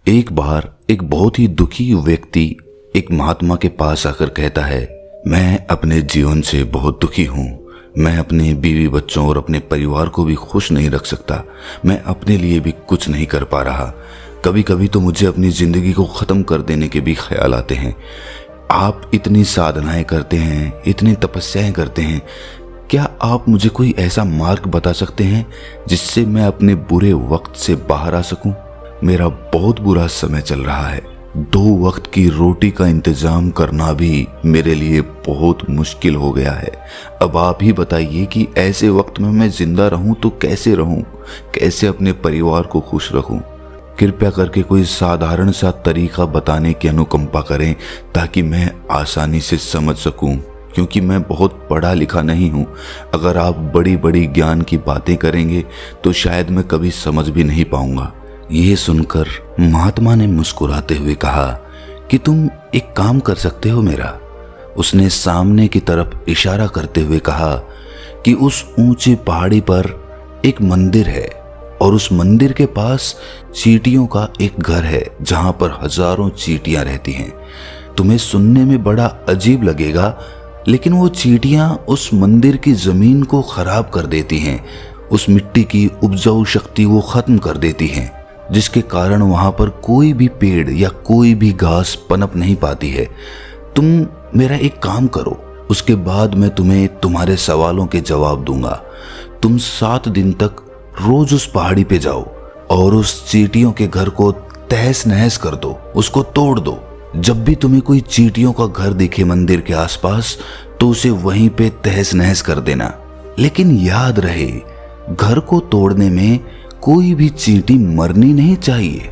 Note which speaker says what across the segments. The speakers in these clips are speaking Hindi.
Speaker 1: एक बार एक बहुत ही दुखी व्यक्ति एक महात्मा के पास आकर कहता है, मैं अपने जीवन से बहुत दुखी हूँ। मैं अपने बीवी बच्चों और अपने परिवार को भी खुश नहीं रख सकता। मैं अपने लिए भी कुछ नहीं कर पा रहा। कभी कभी तो मुझे अपनी जिंदगी को खत्म कर देने के भी ख्याल आते हैं। आप इतनी साधनाएं करते हैं, इतनी तपस्याएं करते हैं, क्या आप मुझे कोई ऐसा मार्ग बता सकते हैं जिससे मैं अपने बुरे वक्त से बाहर आ सकूं? मेरा बहुत बुरा समय चल रहा है। 2 वक्त की रोटी का इंतजाम करना भी मेरे लिए बहुत मुश्किल हो गया है। अब आप ही बताइए कि ऐसे वक्त में मैं जिंदा रहूं तो कैसे रहूं, कैसे अपने परिवार को खुश रखूं? कृपया करके कोई साधारण सा तरीका बताने की अनुकंपा करें ताकि मैं आसानी से समझ सकूं, क्योंकि मैं बहुत पढ़ा लिखा नहीं हूं। अगर आप बड़ी बड़ी ज्ञान की बातें करेंगे तो शायद मैं कभी समझ भी नहीं पाऊंगा। ये सुनकर महात्मा ने मुस्कुराते हुए कहा कि तुम एक काम कर सकते हो मेरा। उसने सामने की तरफ इशारा करते हुए कहा कि उस ऊंची पहाड़ी पर एक मंदिर है और उस मंदिर के पास चींटियों का एक घर है जहां पर हजारों चींटियां रहती हैं। तुम्हें सुनने में बड़ा अजीब लगेगा, लेकिन वो चींटियां उस मंदिर की जमीन को खराब कर देती हैं। उस मिट्टी की उपजाऊ शक्ति वो खत्म कर देती हैं, जिसके कारण वहां पर कोई भी पेड़ या कोई भी घास पनप नहीं पाती है। तुम मेरा एक काम करो, उसके बाद मैं तुम्हें तुम्हारे सवालों के जवाब दूंगा। तुम 7 दिन तक रोज उस पहाड़ी पे जाओ और उस चींटियों के घर को तहस नहस कर दो, उसको तोड़ दो। जब भी तुम्हें कोई चींटियों का घर दिखे मंदिर के आसपास तो उसे वहीं पे तहस नहस कर देना। लेकिन याद रहे, घर को तोड़ने में कोई भी चींटी मरनी नहीं चाहिए।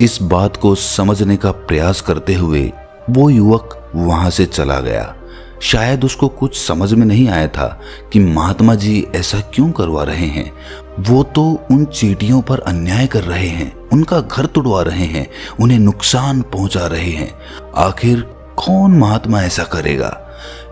Speaker 1: इस बात को समझने का प्रयास करते हुए वो युवक वहां से चला गया। शायद उसको कुछ समझ में नहीं आया था कि महात्मा जी ऐसा क्यों करवा रहे हैं। वो तो उन चींटियों पर अन्याय कर रहे हैं, उनका घर तुड़वा रहे हैं, उन्हें नुकसान पहुंचा रहे हैं। आखिर कौन महात्मा ऐसा करेगा?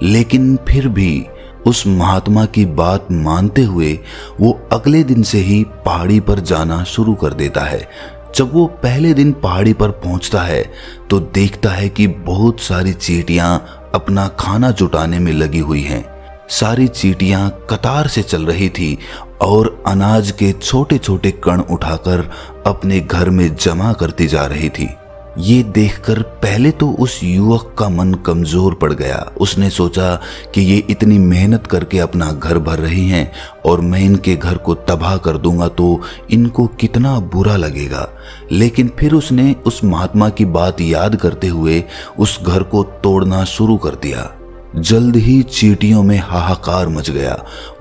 Speaker 1: लेकिन फिर भी उस महात्मा की बात मानते हुए वो अगले दिन से ही पहाड़ी पर जाना शुरू कर देता है। जब वो पहले दिन पहाड़ी पर पहुंचता है तो देखता है कि बहुत सारी चींटियां अपना खाना जुटाने में लगी हुई हैं। सारी चींटियां कतार से चल रही थी और अनाज के छोटे छोटे कण उठाकर अपने घर में जमा करती जा रही थी। ये देखकर पहले तो उस युवक का मन कमजोर पड़ गया। उसने सोचा कि ये इतनी मेहनत करके अपना घर भर रही हैं और मैं इनके घर को तबाह कर दूंगा तो इनको कितना बुरा लगेगा। लेकिन फिर उसने उस महात्मा की बात याद करते हुए उस घर को तोड़ना शुरू कर दिया। जल्द ही चींटियों में हाहाकार मच गया।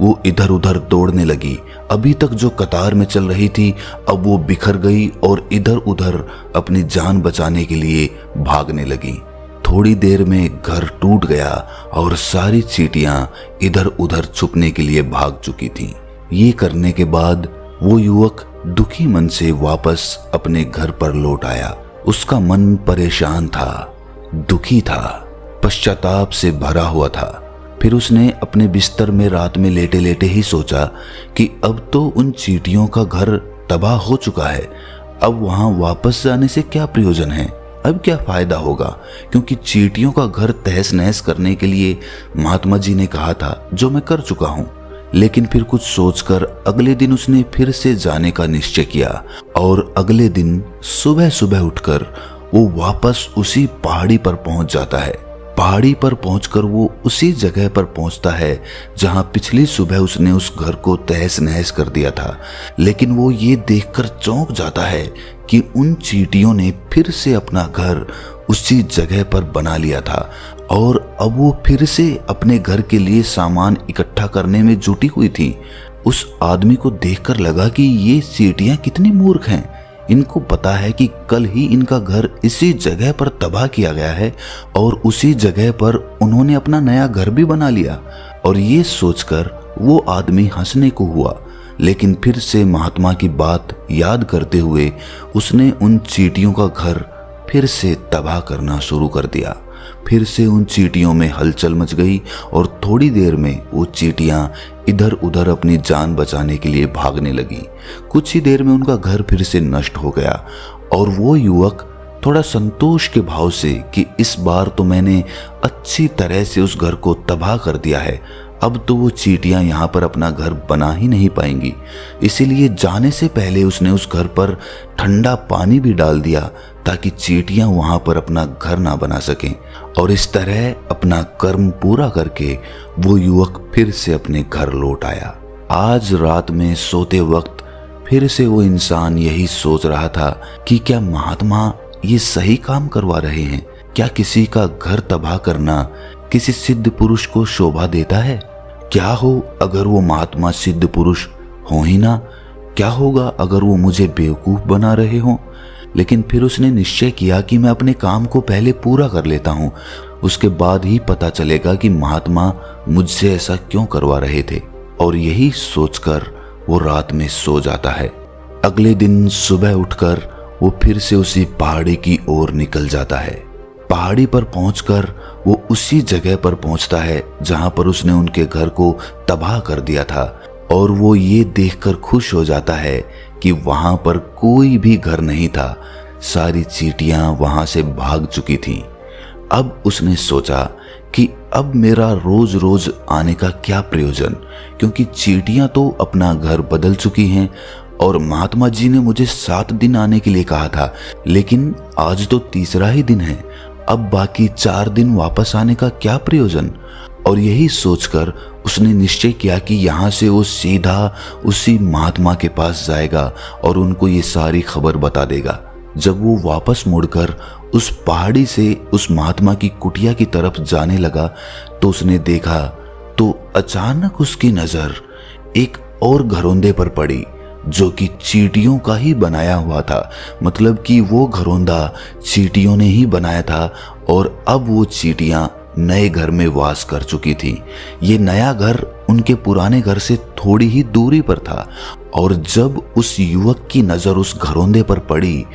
Speaker 1: वो इधर उधर दौड़ने लगी। अभी तक जो कतार में चल रही थी अब वो बिखर गई और इधर उधर अपनी जान बचाने के लिए भागने लगी। थोड़ी देर में घर टूट गया और सारी चींटियां इधर उधर छुपने के लिए भाग चुकी थीं। ये करने के बाद वो युवक दुखी मन से वापस अपने घर पर लौट आया। उसका मन परेशान था, दुखी था, पश्चाताप से भरा हुआ था। फिर उसने अपने बिस्तर में रात में लेटे लेटे ही सोचा कि अब तो उन चींटियों का घर तबाह हो चुका है। अब वहां वापस जाने से क्या प्रयोजन है? अब क्या फायदा होगा? क्योंकि चींटियों का घर तहस नहस करने के लिए महात्मा जी ने कहा था, जो मैं कर चुका हूं। लेकिन फिर कुछ सोचकर अगले दिन उसने फिर से जाने का निश्चय किया और अगले दिन सुबह सुबह उठकर वो वापस उसी पहाड़ी पर पहुंच जाता है। पहाड़ी पर पहुंचकर वो उसी जगह पर पहुंचता है जहां पिछली सुबह उसने उस घर को तहस नहस कर दिया था। लेकिन वो ये देखकर चौंक जाता है कि उन चींटियों ने फिर से अपना घर उसी जगह पर बना लिया था और अब वो फिर से अपने घर के लिए सामान इकट्ठा करने में जुटी हुई थी। उस आदमी को देखकर लगा कि ये चींटियां कितनी मूर्ख हैं। इनको पता है कि कल ही इनका घर इसी जगह पर तबाह किया गया है और उसी जगह पर उन्होंने अपना नया घर भी बना लिया। और ये सोचकर वो आदमी हंसने को हुआ। लेकिन फिर से महात्मा की बात याद करते हुए उसने उन चींटियों का घर फिर से तबाह करना शुरू कर दिया। फिर से उन चींटियों में हलचल मच गई और थोड़ी देर में वो चींटियां इधर उधर अपनी जान बचाने के लिए भागने लगी। कुछ ही देर में उनका घर फिर से नष्ट हो गया और वो युवक थोड़ा संतोष के भाव से कि इस बार तो मैंने अच्छी तरह से उस घर को तबाह कर दिया है, अब तो वो चींटियां यहाँ पर अपना घर बना ही नहीं पाएंगी। इसीलिए जाने से पहले उसने उस घर पर ठंडा पानी भी डाल दिया ताकि चींटियां वहां पर अपना घर ना बना सकें। और इस तरह अपना कर्म पूरा करके वो युवक फिर से अपने घर लौट आया। आज रात में सोते वक्त फिर से वो इंसान यही सोच रहा था कि क्या महात्मा ये सही काम करवा रहे हैं? क्या किसी का घर तबाह करना किसी सिद्ध पुरुष को शोभा देता है? क्या हो अगर वो महात्मा सिद्ध पुरुष हो ही ना? क्या होगा अगर वो मुझे बेवकूफ बना रहे हो? लेकिन फिर उसने निश्चय किया कि मैं अपने काम को पहले पूरा कर लेता हूँ, उसके बाद ही पता चलेगा कि महात्मा मुझसे ऐसा क्यों करवा रहे थे। और यही सोचकर वो रात में सो जाता है। अगले दिन सुबह उठकर वो फिर से उसी पहाड़ी की ओर निकल जाता है। पहाड़ी पर पहुंचकर वो उसी जगह पर पहुंचता है जहां पर उसने उनके घर को तबाह कर दिया था और वो ये देखकर खुश हो जाता है कि वहां पर कोई भी घर नहीं था, सारी चींटियां वहां से भाग चुकी थीं। अब उसने सोचा कि अब मेरा रोज रोज आने का क्या प्रयोजन, क्योंकि चींटियां तो अपना घर बदल चुकी हैं और महात्मा जी ने मुझे 7 दिन आने के लिए कहा था, लेकिन आज तो तीसरा ही दिन है, अब बाकी 4 दिन वापस आने का क्या प्रयोजन। और यही सोचकर उसने निश्चय किया कि यहाँ से वो सीधा उसी महात्मा के पास जाएगा और उनको ये सारी खबर बता देगा। जब वो वापस मुड़कर उस पहाड़ी से उस महात्मा की कुटिया की तरफ जाने लगा तो उसने देखा तो अचानक उसकी नजर एक और घरौंदे पर पड़ी जो कि चींटियों का ही बनाया हुआ था। मतलब कि वो घरौंदा चींटियों ने ही बनाया था और अब वो चींटियां नए घर में वास कर चुकी थी। ये नया घर उनके पुराने घर से थोड़ी ही दूरी पर था और जब उस युवक की नजर उस घरौंदे पर पड़ी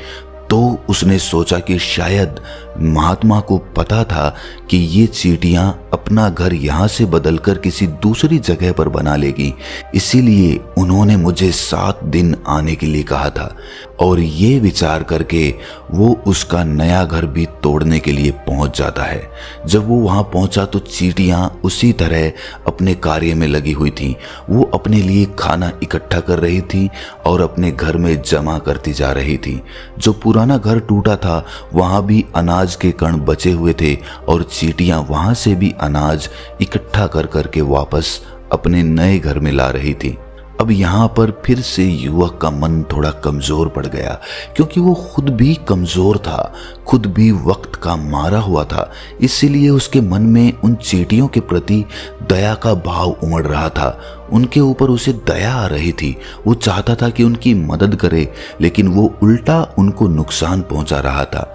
Speaker 1: तो उसने सोचा कि शायद महात्मा को पता था कि ये चींटियां अपना घर यहाँ से बदलकर किसी दूसरी जगह पर बना लेगी, इसीलिए उन्होंने मुझे 7 दिन आने के लिए कहा था। और ये विचार करके वो उसका नया घर भी तोड़ने के लिए पहुंच जाता है। जब वो वहां पहुंचा तो चींटियां उसी तरह अपने कार्य में लगी हुई थीं। वो अपने लिए खाना इकट्ठा कर रही थी और अपने घर में जमा करती जा रही थी। जो पुराना घर टूटा था वहां भी अनाज के कण बचे हुए थे और चींटियां वहां से भी अनाज इकट्ठा कर करके वापस अपने नए घर में ला रही थी। अब यहाँ पर फिर से युवक का मन थोड़ा कमजोर पड़ गया, क्योंकि वो खुद भी कमजोर था, खुद भी वक्त का मारा हुआ था। इसीलिए उसके मन में उन चींटियों के प्रति दया का भाव उमड़ रहा था। उनके ऊपर उसे दया आ रही थी। वो चाहता था कि उनकी मदद करे, लेकिन वो उल्टा उनको नुकसान पहुंचा रहा था।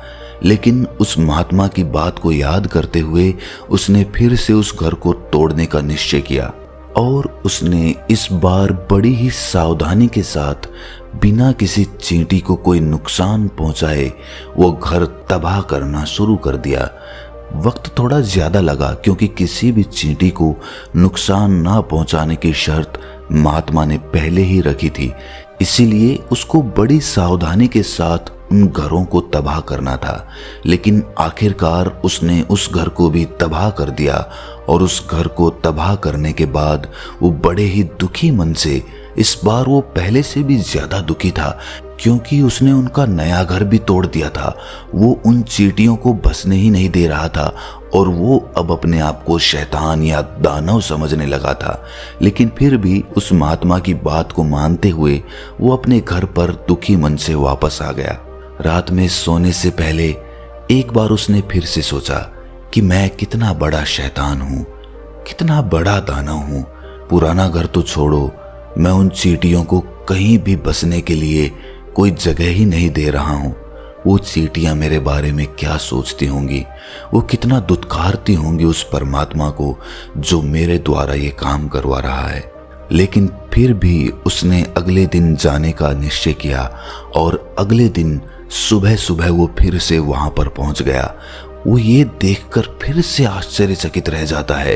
Speaker 1: लेकिन उस महात्मा की बात को याद करते हुए उसने फिर से उस घर को तोड़ने का निश्चय किया और उसने इस बार बड़ी ही सावधानी के साथ बिना किसी चींटी को कोई नुकसान पहुंचाए वो घर तबाह करना शुरू कर दिया। वक्त थोड़ा ज्यादा लगा क्योंकि किसी भी चींटी को नुकसान ना पहुंचाने की शर्त महात्मा ने पहले ही रखी थी, इसीलिए उसको बड़ी सावधानी के साथ उन घरों को तबाह करना था। लेकिन आखिरकार उसने उस घर को भी तबाह कर दिया और उस घर को तबाह करने के बाद वो बड़े ही दुखी मन से, इस बार वो पहले से भी ज्यादा दुखी था क्योंकि उसने उनका नया घर भी तोड़ दिया था। वो उन चींटियों को बसने ही नहीं दे रहा था और वो अब अपने आप को शैतान या दानव समझने लगा था। लेकिन फिर भी उस महात्मा की बात को मानते हुए वो अपने घर पर दुखी मन से वापस आ गया। रात में सोने से पहले एक बार उसने फिर से सोचा कि मैं कितना बड़ा शैतान हूँ, कितना बड़ा दानव हूँ। पुराना घर तो छोड़ो, मैं उन चींटियों को कहीं भी बसने के लिए कोई जगह ही नहीं दे रहा हूँ। वो चींटियां मेरे बारे में क्या सोचती होंगी, वो कितना दुत्कारती होंगी उस परमात्मा को जो मेरे द्वारा ये काम करवा रहा है। लेकिन फिर भी उसने अगले दिन जाने का निश्चय किया और अगले दिन सुबह सुबह वो फिर से वहां पर पहुंच गया। वो ये देखकर फिर से आश्चर्यचकित रह जाता है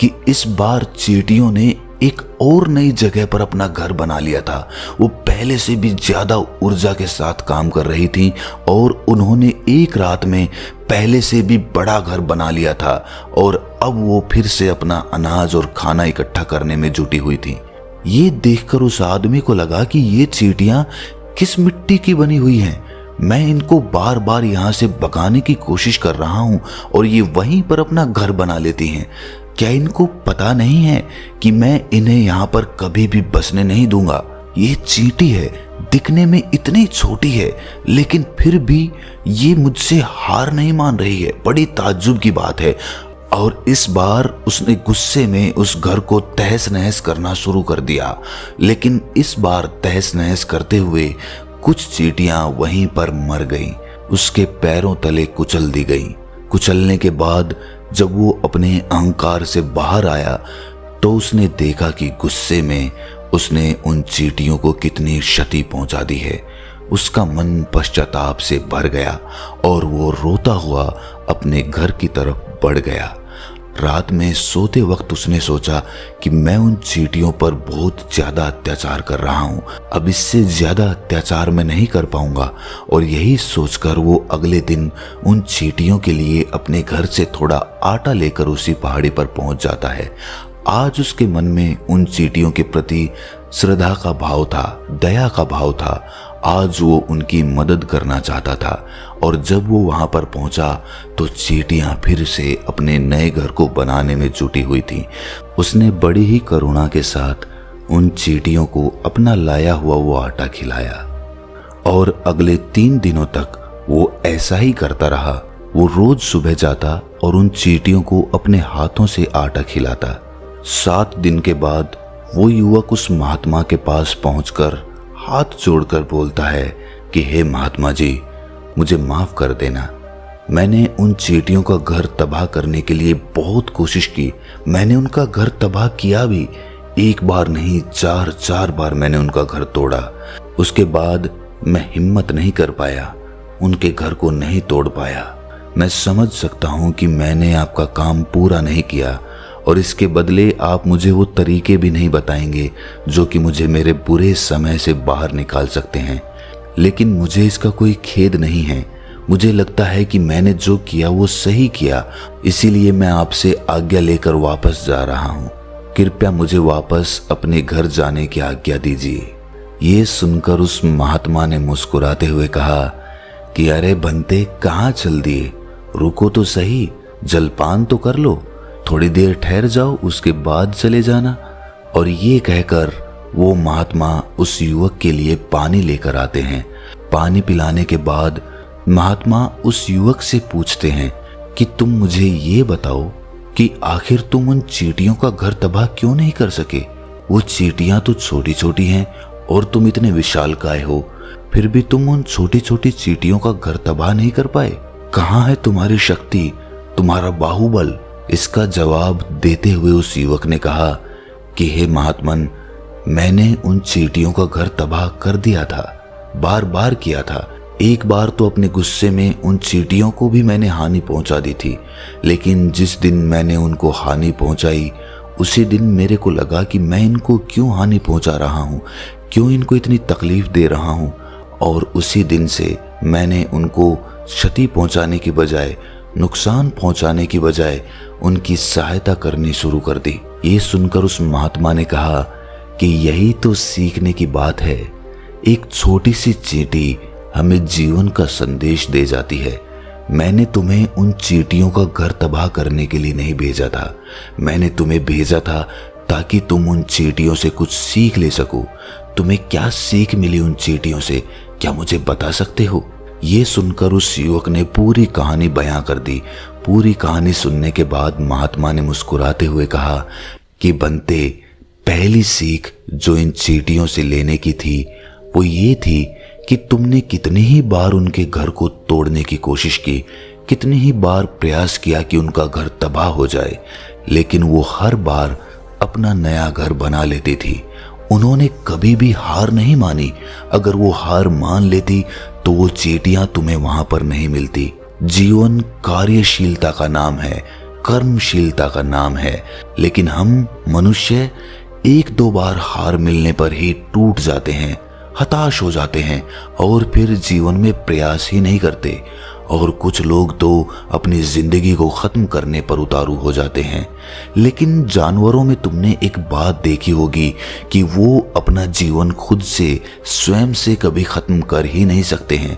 Speaker 1: कि इस बार चींटियों ने एक और नई जगह पर अपना घर बना लिया था। वो पहले से भी ज्यादा ऊर्जा के साथ काम कर रही थी और उन्होंने एक रात में पहले से भी बड़ा घर बना लिया था और अब वो फिर से अपना अनाज और खाना इकट्ठा करने में जुटी हुई थी। ये देखकर उस आदमी को लगा कि ये चींटियां किस मिट्टी की बनी हुई हैं। मैं इनको बार बार यहाँ से भगाने की कोशिश कर रहा हूँ और ये वहीं पर अपना घर बना लेती हैं। क्या इनको पता नहीं है कि मैं इन्हें यहाँ पर कभी भी बसने नहीं दूंगा? ये चींटी है, दिखने में इतनी छोटी है, लेकिन फिर भी ये मुझसे हार नहीं मान रही है। बड़ी ताज्जुब की बात है। और इस बार उसने गुस्से में उस घर को तहस नहस करना शुरू कर दिया। लेकिन इस बार तहस नहस करते हुए कुछ चींटियां वहीं पर मर गईं। उसके पैरों तले कुचल दी गईं। कुचलने के बाद जब वो अपने अहंकार से बाहर आया तो उसने देखा कि गुस्से में उसने उन चींटियों को कितनी क्षति पहुंचा दी है। उसका मन पश्चाताप से भर गया और वो रोता हुआ अपने घर की तरफ बढ़ गया। रात में सोते वक्त उसने सोचा कि मैं उन चींटियों पर बहुत ज्यादा अत्याचार कर रहा हूं, अब इससे ज्यादा अत्याचार मैं नहीं कर पाऊंगा। और यही सोचकर वो अगले दिन उन चींटियों के लिए अपने घर से थोड़ा आटा लेकर उसी पहाड़ी पर पहुंच जाता है। आज उसके मन में उन चींटियों के प्रति श्रद्धा का भाव था, दया का भाव था। आज वो उनकी मदद करना चाहता था। और जब वो वहां पर पहुंचा तो चींटियां फिर से अपने नए घर को बनाने में जुटी हुई थी। उसने बड़ी ही करुणा के साथ उन चींटियों को अपना लाया हुआ वो आटा खिलाया और अगले 3 दिनों तक वो ऐसा ही करता रहा। वो रोज सुबह जाता और उन चींटियों को अपने हाथों से आटा खिलाता। 7 दिन के बाद वो युवक उस महात्मा के पास पहुंचकर हाथ जोड़कर बोलता है कि हे महात्मा जी, मुझे माफ कर देना। मैंने उन चींटियों का घर तबाह करने के लिए बहुत कोशिश की। मैंने उनका घर तबाह किया भी, एक बार नहीं 4 बार मैंने उनका घर तोड़ा। उसके बाद मैं हिम्मत नहीं कर पाया, उनके घर को नहीं तोड़ पाया। मैं समझ सकता हूं कि मैंने आपका काम पूरा नहीं किया और इसके बदले आप मुझे वो तरीके भी नहीं बताएंगे जो कि मुझे मेरे बुरे समय से बाहर निकाल सकते हैं। लेकिन मुझे इसका कोई खेद नहीं है। मुझे लगता है कि मैंने जो किया वो सही किया, इसीलिए मैं आपसे आज्ञा लेकर वापस जा रहा हूँ। कृपया मुझे वापस अपने घर जाने की आज्ञा दीजिए। ये सुनकर उस महात्मा ने मुस्कुराते हुए कहा कि अरे बंते, कहाँ चल दिए? रुको तो सही, जलपान तो कर लो, थोड़ी देर ठहर जाओ, उसके बाद चले जाना। और ये कहकर वो महात्मा उस युवक के लिए पानी लेकर आते हैं। पानी पिलाने के बाद महात्मा उस युवक से पूछते हैं कि तुम मुझे ये बताओ कि आखिर तुम उन चींटियों का घर तबाह क्यों नहीं कर सके? वो चींटियां तो छोटी छोटी हैं और तुम इतने विशालकाय हो, फिर भी तुम उन छोटी छोटी चींटियों का घर तबाह नहीं कर पाए। कहाँ है तुम्हारी शक्ति, तुम्हारा बाहुबल? इसका जवाब देते हुए उस युवक ने कहा कि हे महात्मन, मैंने उन चींटियों का घर तबाह कर दिया था, बार बार किया था। एक बार तो अपने गुस्से में उन चींटियों को भी मैंने हानि पहुंचा दी थी, लेकिन जिस दिन मैंने उनको हानि पहुंचाई उसी दिन मेरे को लगा कि मैं इनको क्यों हानि पहुंचा रहा हूँ, क्यों इनको इतनी तकलीफ दे रहा हूँ। और उसी दिन से मैंने उनको क्षति पहुंचाने की बजाय, नुकसान पहुंचाने की बजाय उनकी सहायता करनी शुरू कर दी। ये सुनकर उस महात्मा ने कहा कि यही तो सीखने की बात है। एक छोटी सी चींटी हमें जीवन का संदेश दे जाती है। मैंने तुम्हें उन चींटियों का घर तबाह करने के लिए नहीं भेजा था, मैंने तुम्हें भेजा था ताकि तुम उन चींटियों से कुछ सीख ले सको। तुम्हें क्या सीख मिली उन चींटियों से, क्या मुझे बता सकते हो? ये सुनकर उस युवक ने पूरी कहानी बयां कर दी। पूरी कहानी सुनने के बाद महात्मा ने मुस्कुराते हुए कहा कि बंते, पहली सीख जो इन चींटियों से लेने की थी वो ये थी कि तुमने कितनी ही बार उनके घर को तोड़ने की कोशिश की, कितनी ही बार प्रयास किया कि उनका घर तबाह हो जाए, लेकिन वो हर बार अपना नया घर बना लेती थी। उन्होंने कभी भी हार नहीं मानी। अगर वो हार मान लेती तो वो चींटियां तुम्हें वहां पर नहीं मिलती, जीवन कार्यशीलता का नाम है, कर्मशीलता का नाम है, लेकिन हम मनुष्य एक दो बार हार मिलने पर ही टूट जाते हैं, हताश हो जाते हैं और फिर जीवन में प्रयास ही नहीं करते। और कुछ लोग तो अपनी जिंदगी को खत्म करने पर उतारू हो जाते हैं। लेकिन जानवरों में तुमने एक बात देखी होगी कि वो अपना जीवन खुद से, स्वयं से कभी खत्म कर ही नहीं सकते हैं।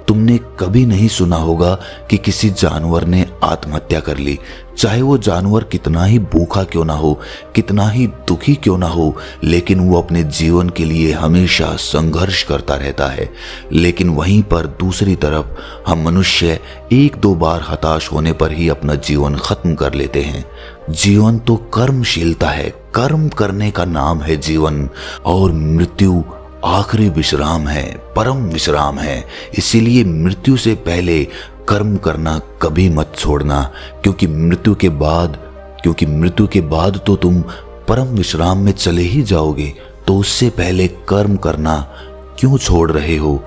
Speaker 1: तुमने कभी नहीं सुना होगा कि किसी जानवर ने आत्महत्या कर ली, चाहे वो जानवर कितना ही भूखा क्यों ना हो, कितना ही दुखी क्यों ना हो, लेकिन वो अपने जीवन के लिए हमेशा संघर्ष करता रहता है। लेकिन वहीं पर दूसरी तरफ हम मनुष्य एक दो बार हताश होने पर ही अपना जीवन खत्म कर लेते हैं। जीवन तो कर्मशीलता है, कर्म करने का नाम है जीवन, और मृत्यु आखिरी विश्राम है, परम विश्राम है। इसीलिए मृत्यु से पहले कर्म करना कभी मत छोड़ना, क्योंकि मृत्यु के बाद तो तुम परम विश्राम में चले ही जाओगे। तो उससे पहले कर्म करना क्यों छोड़ रहे हो,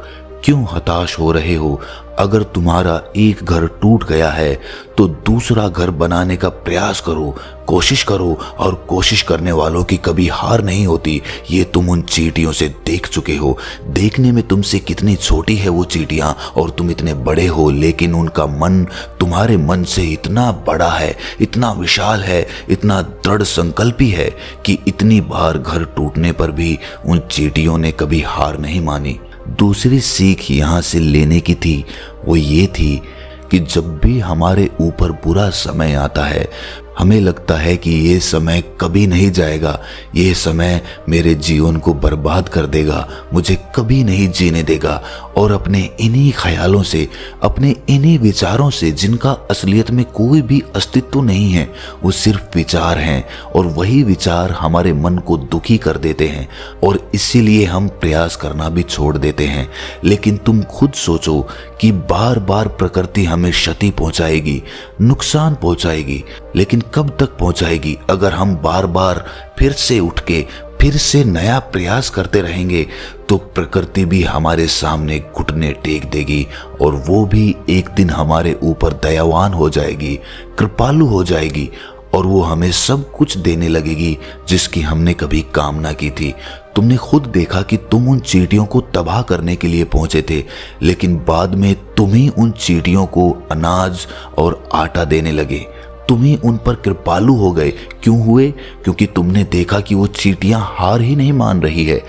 Speaker 1: क्यों हताश हो रहे हो? अगर तुम्हारा एक घर टूट गया है तो दूसरा घर बनाने का प्रयास करो, कोशिश करो, और कोशिश करने वालों की कभी हार नहीं होती। ये तुम उन चींटियों से देख चुके हो। देखने में तुमसे कितनी छोटी है वो चींटियां और तुम इतने बड़े हो, लेकिन उनका मन तुम्हारे मन से इतना बड़ा है, इतना विशाल है, इतना दृढ़ संकल्पी है कि इतनी बार घर टूटने पर भी उन चींटियों ने कभी हार नहीं मानी। दूसरी सीख यहाँ से लेने की थी, वो ये थी कि जब भी हमारे ऊपर बुरा समय आता है, हमें लगता है कि ये समय कभी नहीं जाएगा, ये समय मेरे जीवन को बर्बाद कर देगा, मुझे कभी नहीं जीने देगा। और अपने इन्हीं ख्यालों से, अपने इन्हीं विचारों से, जिनका असलियत में कोई भी अस्तित्व नहीं है, वो सिर्फ विचार हैं, और वही विचार हमारे मन को दुखी कर देते हैं और इसीलिए हम प्रयास करना भी छोड़ देते हैं। लेकिन तुम खुद सोचो कि बार बार प्रकृति हमें क्षति पहुंचाएगी, नुकसान पहुंचाएगी, लेकिन कब तक पहुंचाएगी? अगर हम बार बार फिर से उठ के फिर से नया प्रयास करते रहेंगे तो प्रकृति भी हमारे सामने घुटने टेक देगी और वो भी एक दिन हमारे ऊपर दयावान हो जाएगी, कृपालु हो जाएगी, और वो हमें सब कुछ देने लगेगी जिसकी हमने कभी कामना की थी। तुमने खुद देखा कि तुम उन चींटियों को तबाह करने के लिए पहुंचे थे, लेकिन बाद में तुम ही उन चींटियों को अनाज और आटा देने लगे। तुम ही उन पर कृपालु हो गए। क्यों हुए? क्योंकि तुमने देखा कि वो चींटियां हार ही नहीं मान रही है।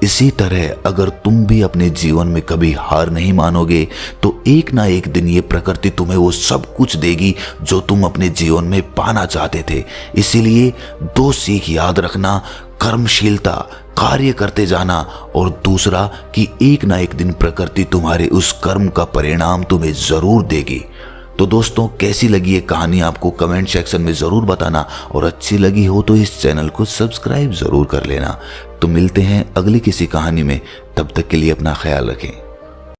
Speaker 1: इसी तरह अगर तुम भी अपने जीवन में कभी हार नहीं मानोगे तो एक ना एक दिन ये प्रकृति तुम्हें वो सब कुछ देगी जो तुम अपने जीवन में पाना चाहते थे। इसीलिए दो सीख याद रखना, कर्मशीलता, कार्य करते जाना, और दूसरा कि एक ना एक दिन प्रकृति तुम्हारे उस कर्म का परिणाम तुम्हें जरूर देगी। तो दोस्तों, कैसी लगी ये कहानी आपको कमेंट सेक्शन में ज़रूर बताना, और अच्छी लगी हो तो इस चैनल को सब्सक्राइब ज़रूर कर लेना। तो मिलते हैं अगली किसी कहानी में, तब तक के लिए अपना ख्याल रखें।